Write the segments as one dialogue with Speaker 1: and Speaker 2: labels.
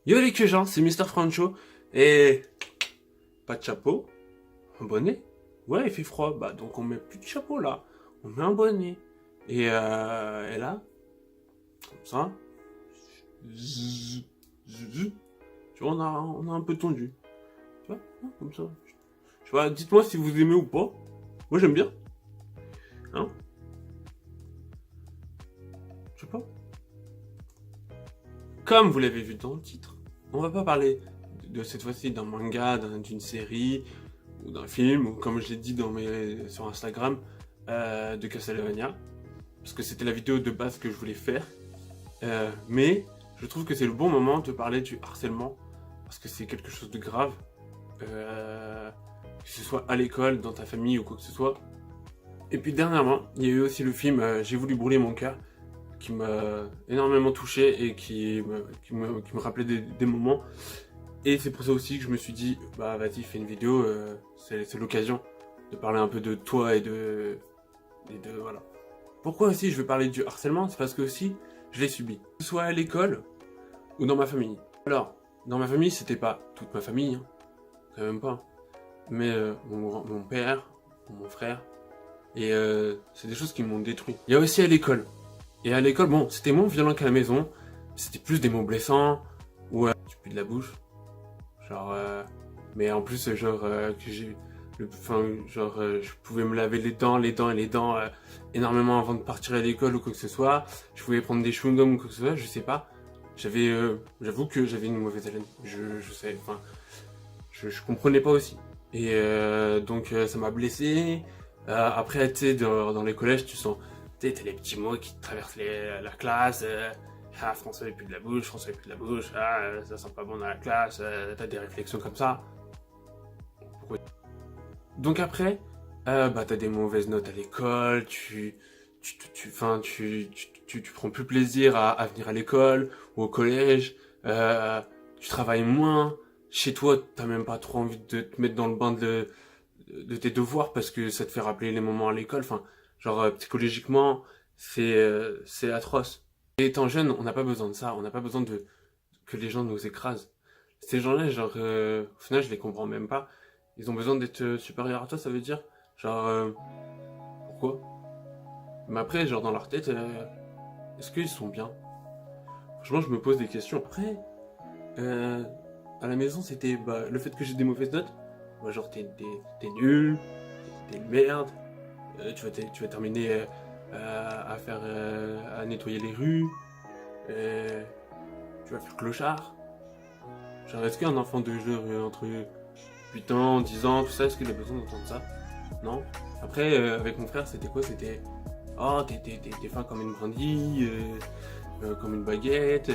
Speaker 1: Yo les gens, c'est Mister Francho. Et pas de chapeau, un bonnet. Ouais, il fait froid, bah donc on met plus de chapeau là. On met un bonnet. Et là, comme ça, zzz, zzz, tu vois, on a un peu tendu. Tu vois, comme ça. Je sais pas, dites-moi si vous aimez ou pas. Moi j'aime bien. Hein? Je sais pas. Comme vous l'avez vu dans le titre, on va pas parler de cette fois-ci d'un manga, d'une série ou d'un film, ou comme je l'ai dit sur Instagram, de Castlevania, parce que c'était la vidéo de base que je voulais faire. Mais je trouve que c'est le bon moment de parler du harcèlement, parce que c'est quelque chose de grave, que ce soit à l'école, dans ta famille ou quoi que ce soit. Et puis dernièrement, il y a eu aussi le film J'ai voulu brûler mon cœur, qui m'a énormément touché et qui me rappelait des moments. Et c'est pour ça aussi que je me suis dit, bah vas-y, fais une vidéo, c'est l'occasion de parler un peu de toi voilà. Pourquoi aussi je veux parler du harcèlement? C'est parce que aussi, je l'ai subi. Que ce soit à l'école ou dans ma famille. Alors, dans ma famille, c'était pas toute ma famille, hein, quand même pas. Mais mon père, mon frère, et c'est des choses qui m'ont détruit. Il y a aussi à l'école. Et à l'école, bon, c'était moins violent qu'à la maison, c'était plus des mots blessants, ou tu pues de la bouche. Genre, mais en plus, genre, que j'ai. Enfin, genre, je pouvais me laver les dents énormément avant de partir à l'école ou quoi que ce soit. Je pouvais prendre des chewing-gums ou quoi que ce soit, je sais pas. J'avoue que j'avais une mauvaise haleine. Je sais, enfin, je comprenais pas aussi. Et donc, ça m'a blessé. Après, tu sais, dans les collèges, tu sens, tu sais, t'as les petits mots qui te traversent la classe. Ah, François est plus de la bouche, François est plus de la bouche, ah, ça sent pas bon dans la classe, t'as des réflexions comme ça. Pourquoi? Donc après, bah t'as des mauvaises notes à l'école, tu prends plus plaisir à venir à l'école ou au collège, tu travailles moins, chez toi t'as même pas trop envie de te mettre dans le bain de tes devoirs parce que ça te fait rappeler les moments à l'école, enfin, genre psychologiquement, c'est atroce. Et étant jeune, on n'a pas besoin de ça, on n'a pas besoin que les gens nous écrasent. Ces gens-là, genre, au final, je les comprends même pas. Ils ont besoin d'être supérieurs à toi, ça veut dire, genre, pourquoi? Mais après, genre, dans leur tête, est-ce qu'ils sont bien? Franchement, je me pose des questions. Après, euh, à la maison, c'était bah, le fait que j'ai des mauvaises notes. Bah, genre, t'es nul, t'es une merde, tu vas terminer à nettoyer les rues, euh, tu vas faire clochard. Genre, est-ce qu'un enfant de genre entre 8 ans, 10 ans, tout ça, est-ce qu'il a besoin d'entendre ça? Non. Après, avec mon frère, c'était quoi? C'était oh, t'es fin comme une brindille, comme une baguette,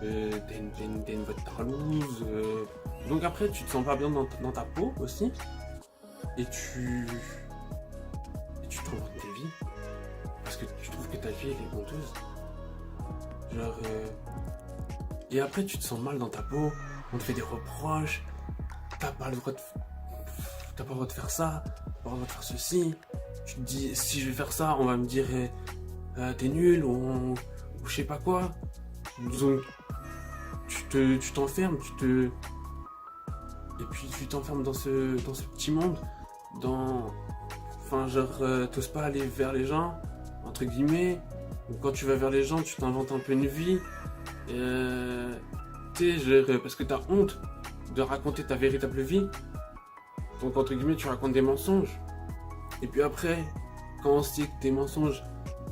Speaker 1: t'es une botte tarlouse. Donc après, tu te sens pas bien dans ta peau aussi, et tu te rends compte de tes vies, parce que tu trouves que ta vie, elle est honteuse. Genre, et après, tu te sens mal dans ta peau, on te fait des reproches, t'as pas le droit de t'as pas le droit de faire ça, t'as pas le droit de faire ceci. Tu te dis, si je vais faire ça, on va me dire, t'es nul, ou je sais pas quoi. Donc, tu t'enfermes, et puis tu t'enfermes dans ce petit monde, enfin, genre, t'oses pas aller vers les gens, entre guillemets, ou quand tu vas vers les gens, tu t'inventes un peu une vie, tu sais, parce que t'as honte de raconter ta véritable vie, donc entre guillemets, tu racontes des mensonges. Et puis après, quand on sait que tes mensonges,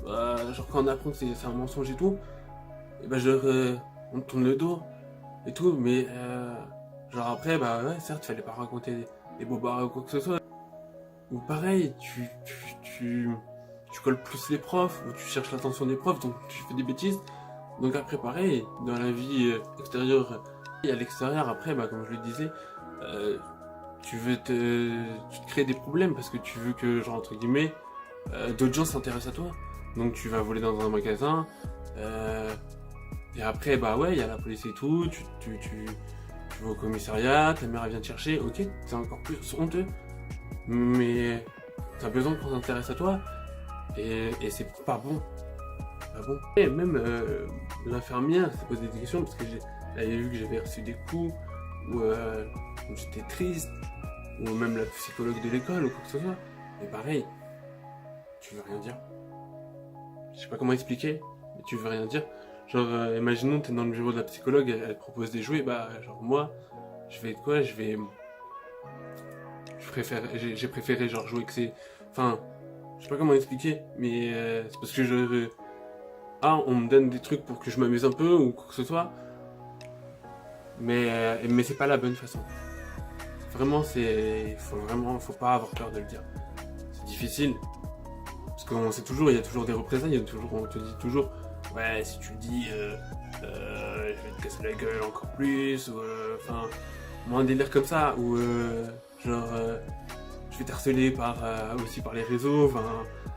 Speaker 1: genre quand on apprend que c'est un mensonge et tout, et ben genre on te tourne le dos et tout, mais genre après, bah ouais, certes, fallait pas raconter des bobards ou quoi que ce soit. Ou pareil, tu colles plus les profs, ou tu cherches l'attention des profs, donc tu fais des bêtises. Donc après, pareil, dans la vie extérieure et à l'extérieur, après, bah comme je le disais, euh, tu te crées des problèmes parce que tu veux que, genre, entre guillemets, d'autres gens s'intéressent à toi. Donc tu vas voler dans un magasin, et après, bah ouais, il y a la police et tout, tu vas au commissariat, ta mère elle vient te chercher, ok, c'est encore plus honteux, mais t'as besoin qu'on s'intéresse à toi, et c'est pas bon. Pas bon. Et même l'infirmière s'est posé des questions parce que Elle avait vu que j'avais reçu des coups, ou j'étais triste, ou même la psychologue de l'école, ou quoi que ce soit. Et pareil, tu veux rien dire. Je sais pas comment expliquer, mais tu veux rien dire. Genre, imaginons, t'es dans le bureau de la psychologue, elle propose des jouets, bah, genre, moi, je vais quoi? J'ai préféré, genre, jouer que c'est. Enfin, je sais pas comment expliquer, mais c'est parce que on me donne des trucs pour que je m'amuse un peu, ou quoi que ce soit, mais c'est pas la bonne façon. Vraiment, faut pas avoir peur de le dire. C'est difficile, parce qu'on sait toujours, il y a toujours des représailles, on te dit toujours, ouais, si tu le dis, je vais te casser la gueule encore plus, ou enfin, moi un délire comme ça, ou je vais t'harceler aussi par les réseaux, enfin,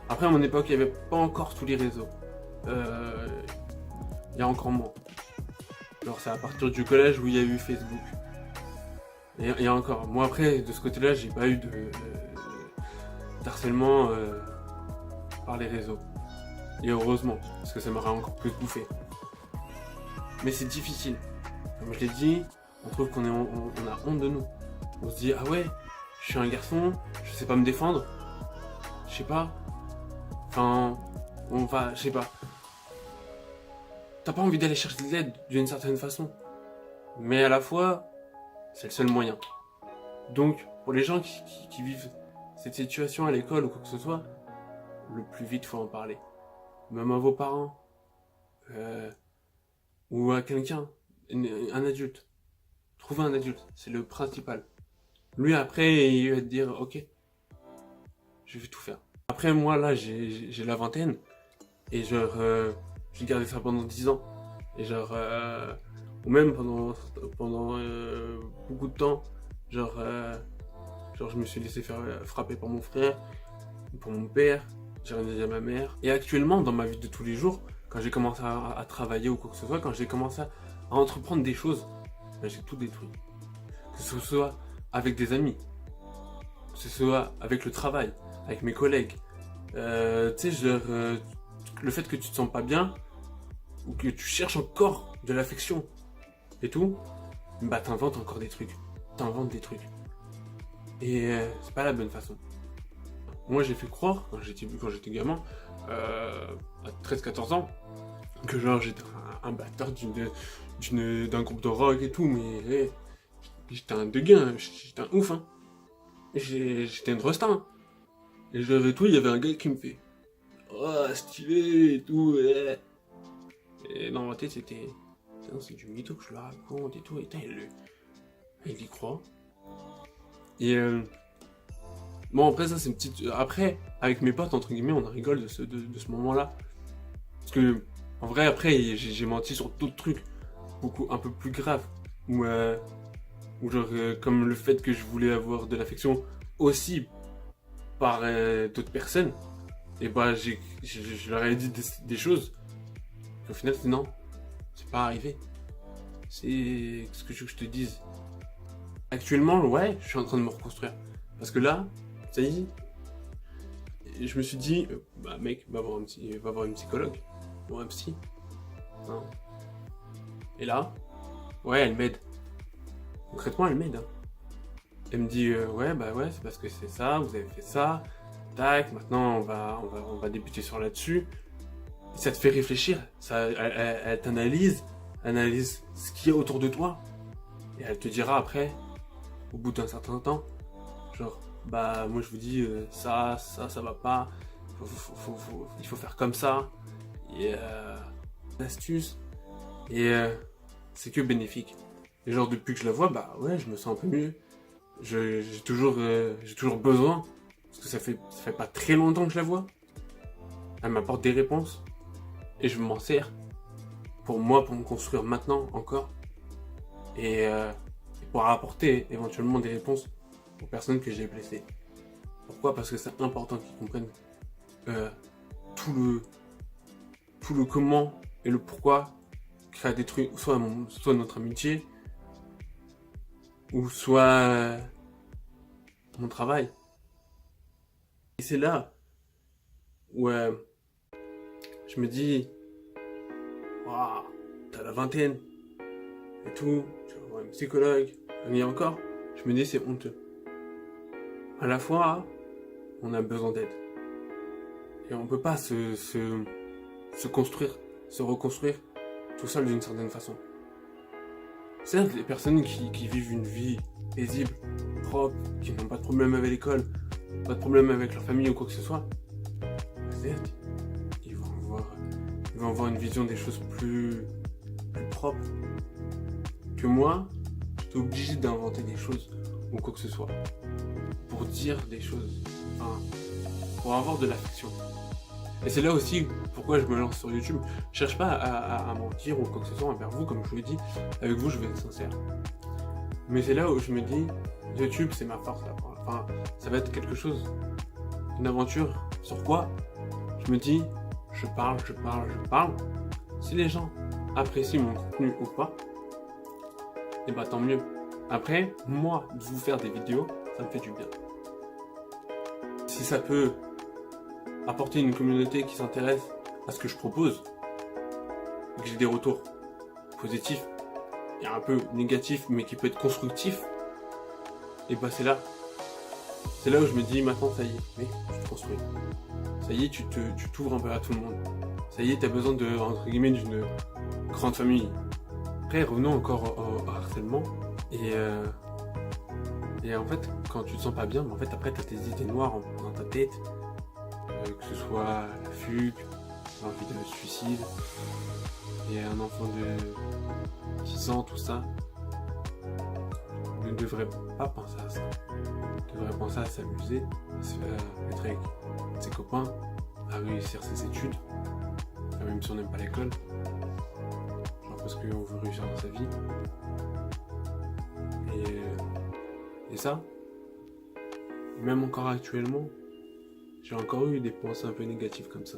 Speaker 1: après à mon époque, il n'y avait pas encore tous les réseaux, il y a encore moins. Alors c'est à partir du collège où il y a eu Facebook. Et encore, moi après, de ce côté-là, j'ai pas eu d'harcèlement par les réseaux. Et heureusement, parce que ça m'aurait encore plus bouffé. Mais c'est difficile. Comme je l'ai dit, on trouve on a honte de nous. On se dit, ah ouais, je suis un garçon, je sais pas me défendre. Je sais pas. Enfin, je sais pas. T'as pas envie d'aller chercher de l'aide d'une certaine façon. Mais à la fois, c'est le seul moyen. Donc, pour les gens qui vivent cette situation à l'école ou quoi que ce soit, le plus vite faut en parler. Même à vos parents, ou à quelqu'un, un adulte. Trouvez un adulte, c'est le principal. Lui après, il va te dire, ok, je vais tout faire. Après moi là, j'ai la vingtaine, et genre, j'ai gardé ça pendant 10 ans. Et genre, ou même pendant beaucoup de temps, genre, je me suis laissé faire frapper par mon frère, pour mon père, j'ai rien dit à ma mère. Et actuellement, dans ma vie de tous les jours, quand j'ai commencé à travailler ou quoi que ce soit, quand j'ai commencé à entreprendre des choses, ben, j'ai tout détruit. Que ce soit avec des amis, que ce soit avec le travail, avec mes collègues. Tu sais, le fait que tu te sens pas bien, ou que tu cherches encore de l'affection et tout, bah t'inventes encore des trucs. T'inventes des trucs. Et c'est pas la bonne façon. Moi j'ai fait croire, quand j'étais gamin, à 13-14 ans, que genre j'étais un bâtard d'un groupe de rock et tout, mais j'étais un dégain, j'étais un ouf, hein. J'étais une resta, hein. Et genre et tout, il y avait un gars qui me fait oh stylé et tout, ouais. Et dans ma tête c'était c'est du mytho que je le raconte et tout, et il y croit. Et bon après ça c'est une petite. Après, avec mes potes entre guillemets, on rigole de ce moment-là. Parce que en vrai après j'ai menti sur d'autres trucs, beaucoup un peu plus graves. Ou genre comme le fait que je voulais avoir de l'affection aussi par d'autres personnes. Et bah je leur ai dit des choses. Au final c'est non, c'est pas arrivé. C'est ce que je veux que je te dise. Actuellement, ouais, je suis en train de me reconstruire. Parce que là, ça y est, je me suis dit, bah mec, va voir une psychologue, ou un psy. Hein. Et là, ouais, elle m'aide. Concrètement, elle m'aide. Hein. Elle me dit, ouais, bah ouais, c'est parce que c'est ça, vous avez fait ça. Tac, maintenant on va débuter sur là-dessus. Et ça te fait réfléchir. Elle t'analyse, analyse ce qu'il y a autour de toi. Et elle te dira après, au bout d'un certain temps, genre, bah moi je vous dis ça va pas, il faut faire comme ça, et astuce, et c'est que bénéfique. Et genre depuis que je la vois, bah ouais, je me sens un peu mieux. J'ai toujours besoin, parce que ça fait pas très longtemps que je la vois. Elle m'apporte des réponses, et je m'en sers pour moi, pour me construire maintenant encore, et pour apporter éventuellement des réponses aux personnes que j'ai blessées. Pourquoi ? Parce que c'est important qu'ils comprennent tout le comment et le pourquoi qui a détruit soit notre amitié ou soit mon travail. Et c'est là où je me dis, waouh, t'as la vingtaine et tout, tu vas voir un psychologue, et encore, je me dis c'est honteux. À la fois, on a besoin d'aide. Et on peut pas se construire, se reconstruire tout seul d'une certaine façon. Certes, les personnes qui vivent une vie paisible, propre, qui n'ont pas de problème avec l'école, pas de problème avec leur famille ou quoi que ce soit, certes, ils vont avoir une vision des choses plus propre que moi. J'étais obligé d'inventer des choses ou quoi que ce soit pour dire des choses, enfin, pour avoir de l'affection. Et c'est là aussi pourquoi je me lance sur YouTube. Je cherche pas à mentir ou quoi que ce soit envers vous, comme je vous l'ai dit. Avec vous, je vais être sincère. Mais c'est là où je me dis, YouTube, c'est ma force là. Enfin, ça va être quelque chose, une aventure. Sur quoi? Je me dis, je parle. Si les gens apprécient mon contenu ou pas, et bah tant mieux. Après, moi, de vous faire des vidéos, ça me fait du bien. Si ça peut apporter une communauté qui s'intéresse à ce que je propose, et que j'ai des retours positifs, et un peu négatifs, mais qui peut être constructif, et bah c'est là où je me dis, maintenant ça y est, mais tu te construis. Ça y est, tu t'ouvres un peu à tout le monde. Ça y est, t'as besoin de, entre guillemets, d'une grande famille. Après, revenons encore au harcèlement. Et en fait, quand tu te sens pas bien, en fait, après, t'as tes idées noires dans ta tête. Que ce soit la fugue, l'envie de suicide, et un enfant de 10 ans, tout ça. Ne devrait pas penser à ça. Il devrait penser à s'amuser, à se faire être avec ses copains, à réussir ses études, même si on n'aime pas l'école. Genre parce qu'on veut réussir dans sa vie. Et ça, même encore actuellement, j'ai encore eu des pensées un peu négatives comme ça.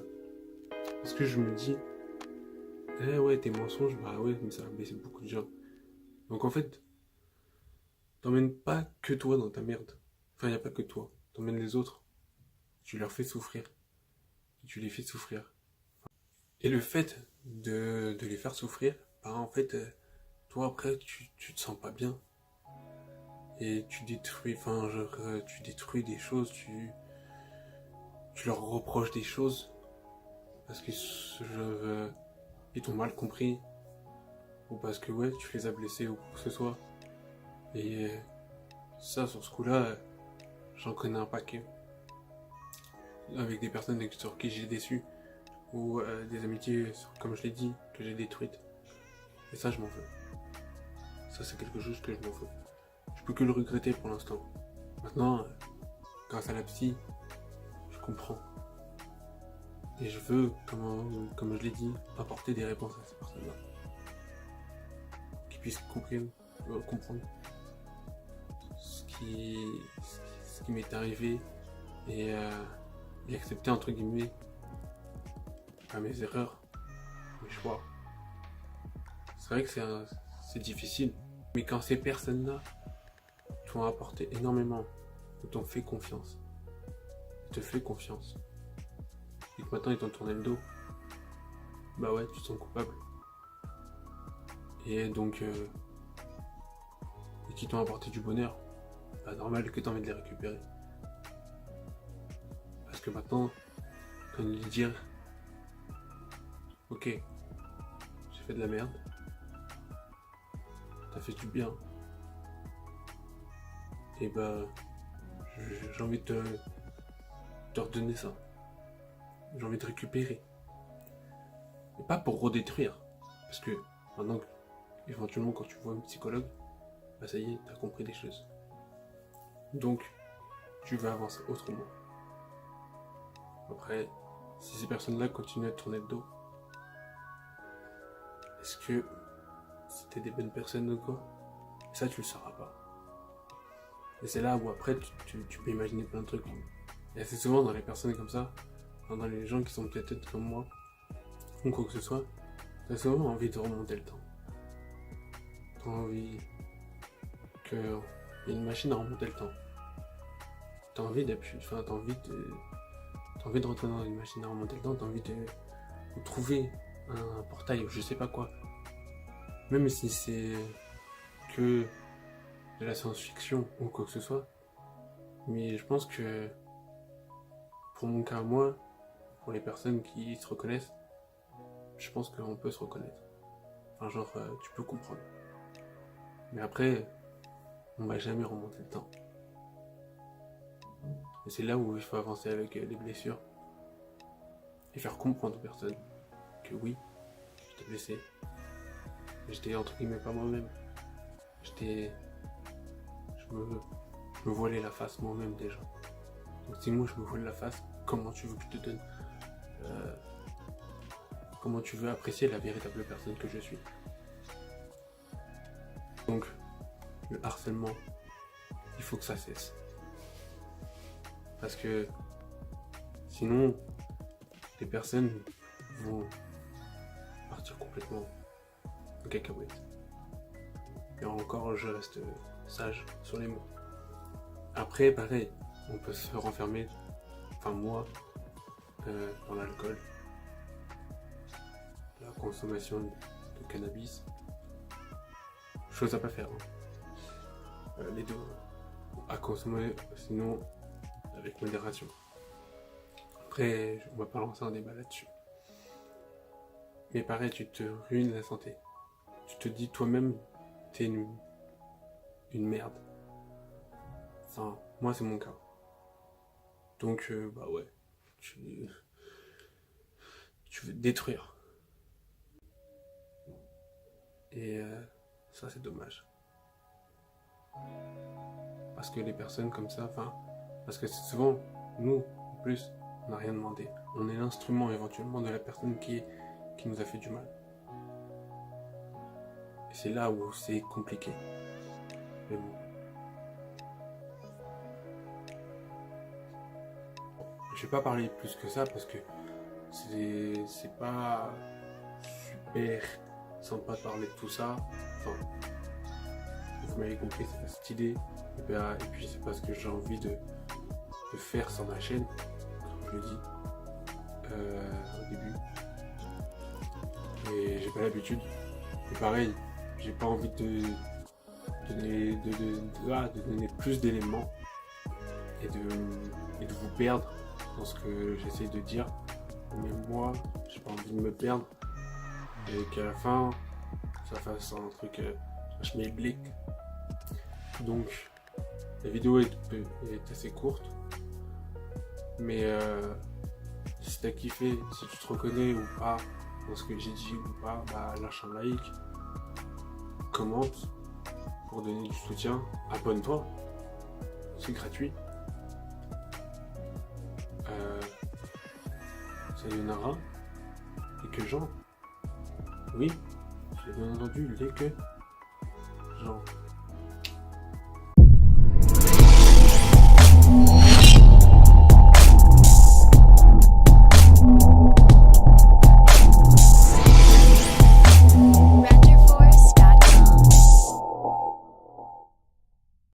Speaker 1: Parce que je me dis, ouais, tes mensonges, bah ouais, mais ça va blesser beaucoup de gens. Donc en fait, t'emmènes pas que toi dans ta merde. Enfin, y a pas que toi. T'emmènes les autres. Tu leur fais souffrir. Tu les fais souffrir. Et le fait de les faire souffrir, bah en fait, toi après, tu te sens pas bien. Et tu détruis, tu détruis des choses, tu leur reproches des choses. Parce que ils t'ont mal compris. Ou parce que ouais, tu les as blessés ou quoi que ce soit. Et ça, sur ce coup-là, j'en connais un paquet. Avec des personnes sur qui j'ai déçu. Ou des amitiés, comme je l'ai dit, que j'ai détruites. Et ça, je m'en veux. Ça, c'est quelque chose que je m'en veux. Je peux que le regretter pour l'instant. Maintenant, grâce à la psy, je comprends. Et je veux, comme je l'ai dit, apporter des réponses à ces personnes-là. Qui puissent comprendre ce qui m'est arrivé et accepter, entre guillemets, mes erreurs, mes choix. C'est vrai que c'est difficile, mais quand ces personnes-là t'ont apporté énormément, t'ont fait confiance, te fait confiance, et que maintenant ils t'ont tourné le dos, bah ouais, tu te sens coupable. Et donc, et qui t'ont apporté du bonheur, bah normal que t'as envie de les récupérer. Parce que maintenant, quand ils lui dire, ok, j'ai fait de la merde, t'as fait du bien, et bah j'ai envie de te redonner ça. J'ai envie de récupérer. Et pas pour redétruire. Parce que maintenant, éventuellement, quand tu vois un psychologue, bah ça y est, t'as compris des choses. Donc, tu vas avancer autrement. Après, si ces personnes-là continuent à te tourner le dos, est-ce que c'était des bonnes personnes ou quoi? Ça, tu le sauras pas. Et c'est là où après, tu peux imaginer plein de trucs. Et assez souvent, dans les personnes comme ça, dans les gens qui sont peut-être comme moi, ou quoi que ce soit, t'as souvent envie de remonter le temps. T'as envie qu'il y ait une machine à remonter le temps. T'as envie d'appuyer, t'as envie de rentrer dans une machine à remonter le temps, t'as envie de trouver un portail, je sais pas quoi. même si c'est que de la science-fiction ou quoi que ce soit, mais je pense que pour mon cas, moi, pour les personnes qui se reconnaissent, je pense qu'on peut se reconnaître. Enfin, genre, tu peux comprendre. Mais après, on va jamais remonter le temps. Et c'est là où il faut avancer avec les blessures. Et faire comprendre aux personnes que oui, j'étais blessé. Mais j'étais entre guillemets pas moi-même. Je me voilais la face moi-même déjà. Donc si moi je me voile la face, comment tu veux que je te donne comment tu veux apprécier la véritable personne que je suis? Donc, le harcèlement, il faut que ça cesse. Parce que sinon, les personnes vont partir complètement en cacahuète. Et encore, je reste sage sur les mots. Après, pareil, on peut se renfermer, enfin moi, dans l'alcool, la consommation de cannabis, chose à pas faire. Hein. Les deux, à consommer, sinon avec modération. Après, on va pas lancer un débat là-dessus. Mais pareil, tu te ruines la santé. Tu te dis toi-même, t'es une merde. Enfin, moi c'est mon cas. Donc, bah ouais, tu veux te détruire. Et ça c'est dommage. Parce que les personnes comme ça, enfin, parce que c'est souvent, nous, en plus, on n'a rien demandé. On est l'instrument éventuellement de la personne qui nous a fait du mal. Et c'est là où c'est compliqué. Mais bon. Je vais pas parler plus que ça parce que c'est pas super sympa de parler de tout ça. Enfin, vous m'avez compris, c'est pas cette idée. Et puis c'est pas ce que j'ai envie de faire sur ma chaîne, comme je le dis au début. Et j'ai pas l'habitude. Et pareil, j'ai pas envie de donner plus d'éléments et de vous perdre dans ce que j'essaie de dire. Mais moi, j'ai pas envie de me perdre et qu'à la fin, ça fasse un truc schmilblick. Donc, la vidéo est assez courte, mais si t'as kiffé, si tu te reconnais ou pas dans ce que j'ai dit ou pas, bah lâche un like, commente pour donner du soutien, abonne-toi, c'est gratuit. Sayonara, et que Jean, oui, j'ai bien entendu, les que Jean.